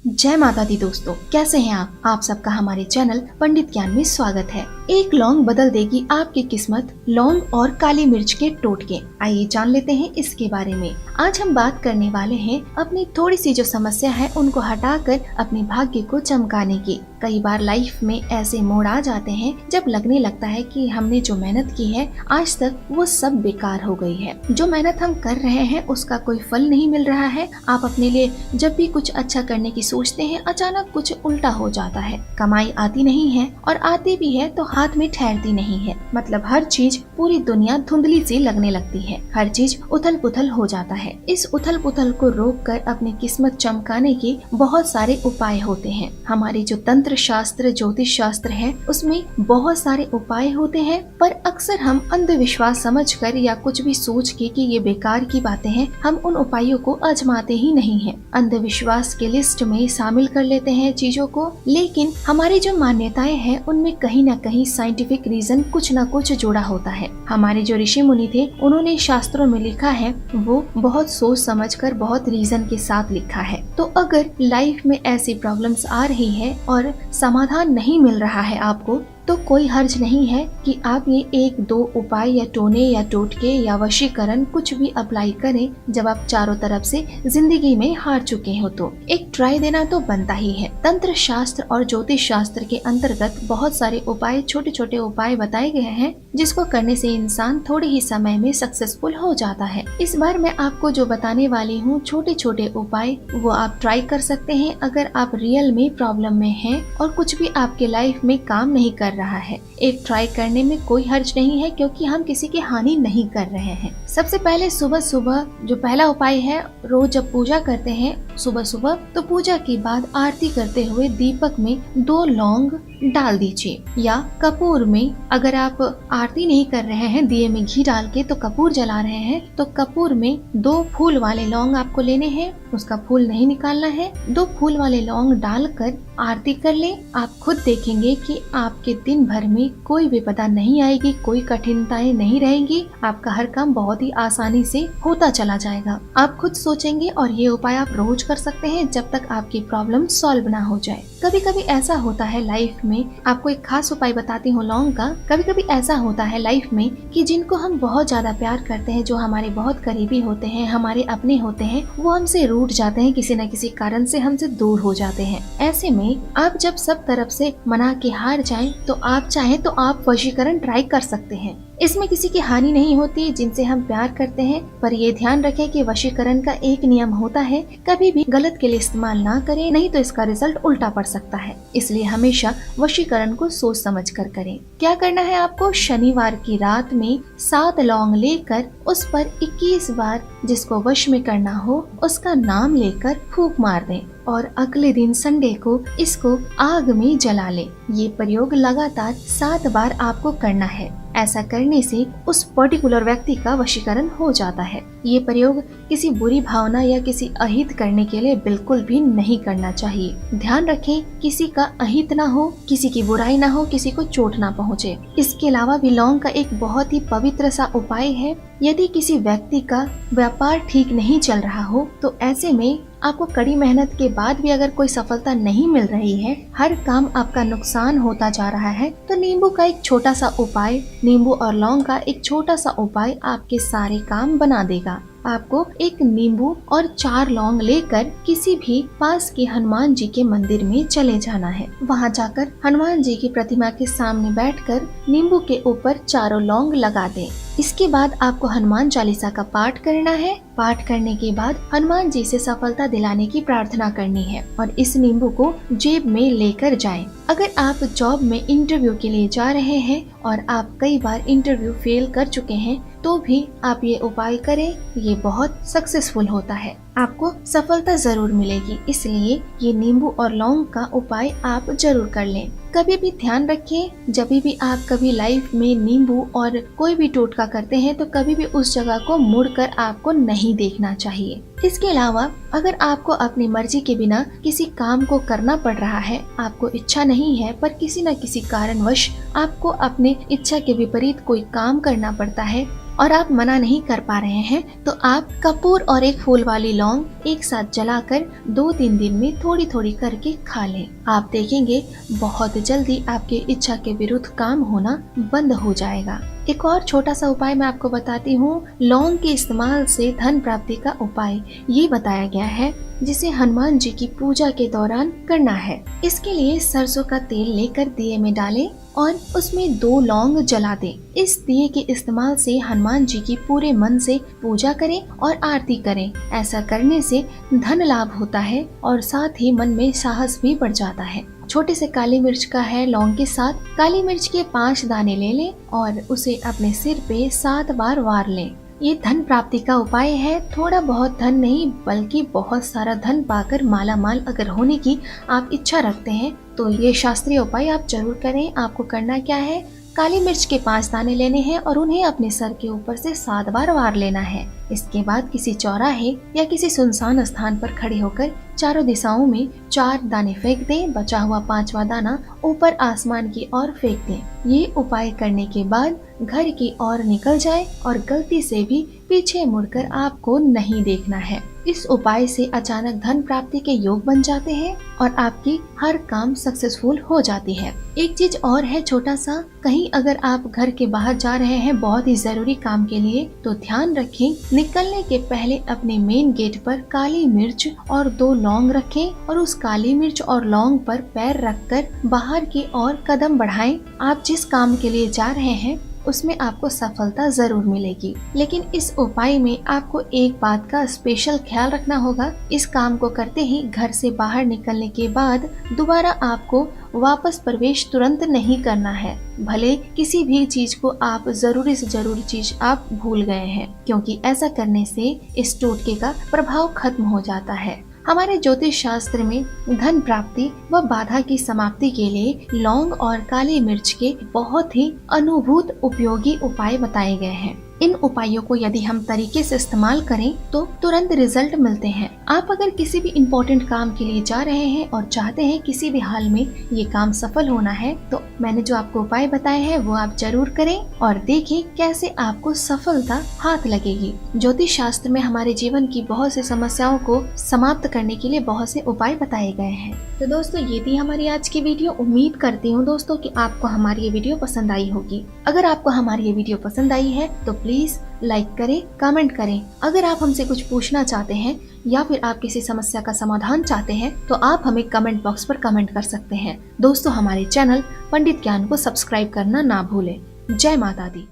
जय माता दी दोस्तों, कैसे हैं आप सबका हमारे चैनल पंडित ज्ञान में स्वागत है। एक लौंग बदल देगी आपकी किस्मत, लौंग और काली मिर्च के टोटके। आइए जान लेते हैं इसके बारे में। आज हम बात करने वाले हैं अपनी थोड़ी सी जो समस्या है उनको हटाकर अपने भाग्य को चमकाने की। कई बार लाइफ में ऐसे मोड़ आ जाते हैं जब लगने लगता है कि हमने जो मेहनत की है आज तक वो सब बेकार हो गई है। जो मेहनत हम कर रहे हैं उसका कोई फल नहीं मिल रहा है। आप अपने लिए जब भी कुछ अच्छा करने की सोचते हैं अचानक कुछ उल्टा हो जाता है। कमाई आती नहीं है और आती भी है तो हाथ में ठहरती नहीं है। मतलब हर चीज, पूरी दुनिया धुंधली सी लगने लगती है। हर चीज उथल पुथल हो जाता है। इस उथल पुथल को रोककर अपनी किस्मत चमकाने के बहुत सारे उपाय होते हैं। हमारी जो तंत्र शास्त्र, ज्योतिष शास्त्र है उसमें बहुत सारे उपाय होते हैं, पर अक्सर हम अंधविश्वास समझकर या कुछ भी सोच के कि ये बेकार की बातें हैं, हम उन उपायों को आजमाते ही नहीं हैं। अंधविश्वास के लिस्ट में शामिल कर लेते हैं चीजों को, लेकिन हमारी जो मान्यताएं हैं उनमें कहीं न कहीं साइंटिफिक रीजन कुछ न कुछ जुड़ा होता है। हमारे जो ऋषि मुनि थे उन्होंने शास्त्रों में लिखा है वो बहुत सोच समझकर, बहुत रीजन के साथ लिखा है। तो अगर लाइफ में ऐसी प्रॉब्लम्स आ रही है और समाधान नहीं मिल रहा है आपको, तो कोई हर्ज नहीं है कि आप ये एक दो उपाय या टोने या टोटके या वशीकरण कुछ भी अप्लाई करें जब आप चारों तरफ से जिंदगी में हार चुके हो। तो एक ट्राई देना तो बनता ही है। तंत्र शास्त्र और ज्योतिष शास्त्र के अंतर्गत बहुत सारे उपाय, छोटे छोटे उपाय बताए गए हैं जिसको करने से इंसान थोड़े ही समय में सक्सेसफुल हो जाता है। इस बार मैं आपको जो बताने वाली हूँ छोटे छोटे उपाय, वो आप ट्राई कर सकते हैं अगर आप रियल में प्रॉब्लम में हैं और कुछ भी आपके लाइफ में काम नहीं कर रहा है। एक ट्राई करने में कोई हर्ज नहीं है क्योंकि हम किसी की हानि नहीं कर रहे हैं। सबसे पहले सुबह सुबह जो पहला उपाय है, रोज जब पूजा करते हैं सुबह सुबह, तो पूजा के बाद आरती करते हुए दीपक में 2 लौंग डाल दीजिए, या कपूर में, अगर आप आरती नहीं कर रहे हैं दिए में घी डाल के तो कपूर जला रहे हैं, तो कपूर में 2 फूल वाले लौंग आपको लेने हैं। उसका फूल नहीं निकालना है। 2 फूल वाले लौंग डालकर आरती कर ले। आप खुद देखेंगे कि आपके दिन भर में कोई विपदा नहीं आएगी, कोई कठिनाइयां नहीं रहेंगी। आपका हर काम बहुत ही आसानी से होता चला जाएगा। आप खुद सोचेंगे और ये उपाय आप रोज कर सकते हैं जब तक आपकी प्रॉब्लम सॉल्व ना हो जाए। कभी कभी ऐसा होता है लाइफ में, आपको एक खास उपाय बताती हूँ लौंग का। कभी कभी ऐसा होता है लाइफ में कि जिनको हम बहुत ज्यादा प्यार करते हैं, जो हमारे बहुत करीबी होते हैं, हमारे अपने होते हैं, वो हमसे रूठ जाते हैं, किसी न किसी कारण से हमसे दूर हो जाते हैं। ऐसे में आप जब सब तरफ से मना के हार जाएं, तो आप चाहें तो आप वशीकरण ट्राई कर सकते हैं। इसमें किसी की हानि नहीं होती जिनसे हम प्यार करते हैं, पर ये ध्यान रखें कि वशीकरण का एक नियम होता है, कभी भी गलत के लिए इस्तेमाल ना करें, नहीं तो इसका रिजल्ट उल्टा पड़ सकता है। इसलिए हमेशा वशीकरण को सोच समझ कर करें। क्या करना है आपको? शनिवार की रात में 7 लौंग लेकर उस पर 21 बार जिसको वश में करना हो उसका नाम लेकर फूंक मार दें और अगले दिन संडे को इसको आग में जला लें। ये प्रयोग लगातार 7 बार आपको करना है। ऐसा करने से उस पर्टिकुलर व्यक्ति का वशीकरण हो जाता है। ये प्रयोग किसी बुरी भावना या किसी अहित करने के लिए बिल्कुल भी नहीं करना चाहिए। ध्यान रखें किसी का अहित ना हो, किसी की बुराई ना हो, किसी को चोट ना पहुँचे। इसके अलावा भी लौंग का एक बहुत ही पवित्र सा उपाय है। यदि किसी व्यक्ति का व्यापार ठीक नहीं चल रहा हो, तो ऐसे में आपको कड़ी मेहनत के बाद भी अगर कोई सफलता नहीं मिल रही है, हर काम आपका नुकसान होता जा रहा है, तो नींबू का एक छोटा सा उपाय, नींबू और लौंग का एक छोटा सा उपाय आपके सारे काम बना देगा। आपको एक नींबू और 4 लौंग लेकर किसी भी पास के हनुमान जी के मंदिर में चले जाना है। वहां जाकर हनुमान जी की प्रतिमा के सामने बैठकर नींबू के ऊपर 4 लौंग लगा दें। इसके बाद आपको हनुमान चालीसा का पाठ करना है। पाठ करने के बाद हनुमान जी से सफलता दिलाने की प्रार्थना करनी है और इस नींबू को जेब में लेकर जाएं। अगर आप जॉब में इंटरव्यू के लिए जा रहे हैं और आप कई बार इंटरव्यू फेल कर चुके हैं, तो भी आप ये उपाय करें, ये बहुत सक्सेसफुल होता है। आपको सफलता जरूर मिलेगी। इसलिए ये नींबू और लौंग का उपाय आप जरूर कर लें। कभी भी ध्यान रखें, जब भी आप कभी लाइफ में नींबू और कोई भी टोटका करते हैं तो कभी भी उस जगह को मुड़कर आपको नहीं देखना चाहिए। इसके अलावा अगर आपको अपनी मर्जी के बिना किसी काम को करना पड़ रहा है, आपको इच्छा नहीं है पर किसी न किसी कारणवश आपको अपने इच्छा के विपरीत कोई काम करना पड़ता है और आप मना नहीं कर पा रहे हैं, तो आप कपूर और एक फूल वाली लौंग एक साथ जलाकर 2-3 दिन में थोड़ी थोड़ी करके खा लें। आप देखेंगे बहुत जल्दी आपके इच्छा के विरुद्ध काम होना बंद हो जाएगा। एक और छोटा सा उपाय मैं आपको बताती हूँ। लौंग के इस्तेमाल से धन प्राप्ति का उपाय ये बताया गया है, जिसे हनुमान जी की पूजा के दौरान करना है। इसके लिए सरसों का तेल लेकर दिए में डालें और उसमें 2 लौंग जला दें। इस दिए के इस्तेमाल से हनुमान जी की पूरे मन से पूजा करें और आरती करें। ऐसा करने से धन लाभ होता है और साथ ही मन में साहस भी बढ़ जाता है। छोटे से काली मिर्च का है लौंग के साथ काली मिर्च के 5 दाने ले लें और उसे अपने सिर पे 7 बार वार लें। ये धन प्राप्ति का उपाय है। थोड़ा बहुत धन नहीं बल्कि बहुत सारा धन पाकर माला माल अगर होने की आप इच्छा रखते हैं तो ये शास्त्रीय उपाय आप जरूर करें। आपको करना क्या है, काली मिर्च के 5 दाने लेने हैं और उन्हें अपने सर के ऊपर से 7 बार वार लेना है। इसके बाद किसी चौराहे या किसी सुनसान स्थान पर खड़े होकर चारों दिशाओं में 4 दाने फेंक दें। बचा हुआ 5वां दाना ऊपर आसमान की ओर फेंक दें। ये उपाय करने के बाद घर की ओर निकल जाए और गलती से भी पीछे मुड़कर आपको नहीं देखना है। इस उपाय से अचानक धन प्राप्ति के योग बन जाते हैं और आपकी हर काम सक्सेसफुल हो जाती है। एक चीज और है छोटा सा, कहीं अगर आप घर के बाहर जा रहे हैं बहुत ही जरूरी काम के लिए तो ध्यान रखें निकलने के पहले अपने मेन गेट पर काली मिर्च और 2 लौंग रखें और उस काली मिर्च और लौंग पर पैर रखकर बाहर की ओर कदम बढ़ाएं। आप जिस काम के लिए जा रहे हैं उसमें आपको सफलता जरूर मिलेगी। लेकिन इस उपाय में आपको एक बात का स्पेशल ख्याल रखना होगा। इस काम को करते ही घर से बाहर निकलने के बाद दोबारा आपको वापस प्रवेश तुरंत नहीं करना है। भले किसी भी चीज को आप जरूरी से जरूरी चीज आप भूल गए हैं, क्योंकि ऐसा करने से इस टोटके का प्रभाव खत्म हो जाता है। हमारे ज्योतिष शास्त्र में धन प्राप्ति व बाधा की समाप्ति के लिए लौंग और काली मिर्च के बहुत ही अनुभूत उपयोगी उपाय बताए गए हैं। इन उपायों को यदि हम तरीके से इस्तेमाल करें तो तुरंत रिजल्ट मिलते हैं। आप अगर किसी भी इम्पोर्टेंट काम के लिए जा रहे हैं और चाहते हैं किसी भी हाल में ये काम सफल होना है तो मैंने जो आपको उपाय बताए हैं वो आप जरूर करें और देखें कैसे आपको सफलता हाथ लगेगी। ज्योतिष शास्त्र में हमारे जीवन की बहुत सी समस्याओं को समाप्त करने के लिए बहुत से उपाय बताए गए हैं। तो दोस्तों ये थी हमारी आज की वीडियो। उम्मीद करती हूँ दोस्तों कि आपको हमारी ये वीडियो पसंद आई होगी। अगर आपको हमारी ये वीडियो पसंद आई है तो प्लीज लाइक करें, कमेंट करें। अगर आप हमसे कुछ पूछना चाहते हैं या फिर आप किसी समस्या का समाधान चाहते हैं तो आप हमें कमेंट बॉक्स पर कमेंट कर सकते हैं। दोस्तों हमारे चैनल पंडित ज्ञान को सब्सक्राइब करना ना भूलें। जय माता दी।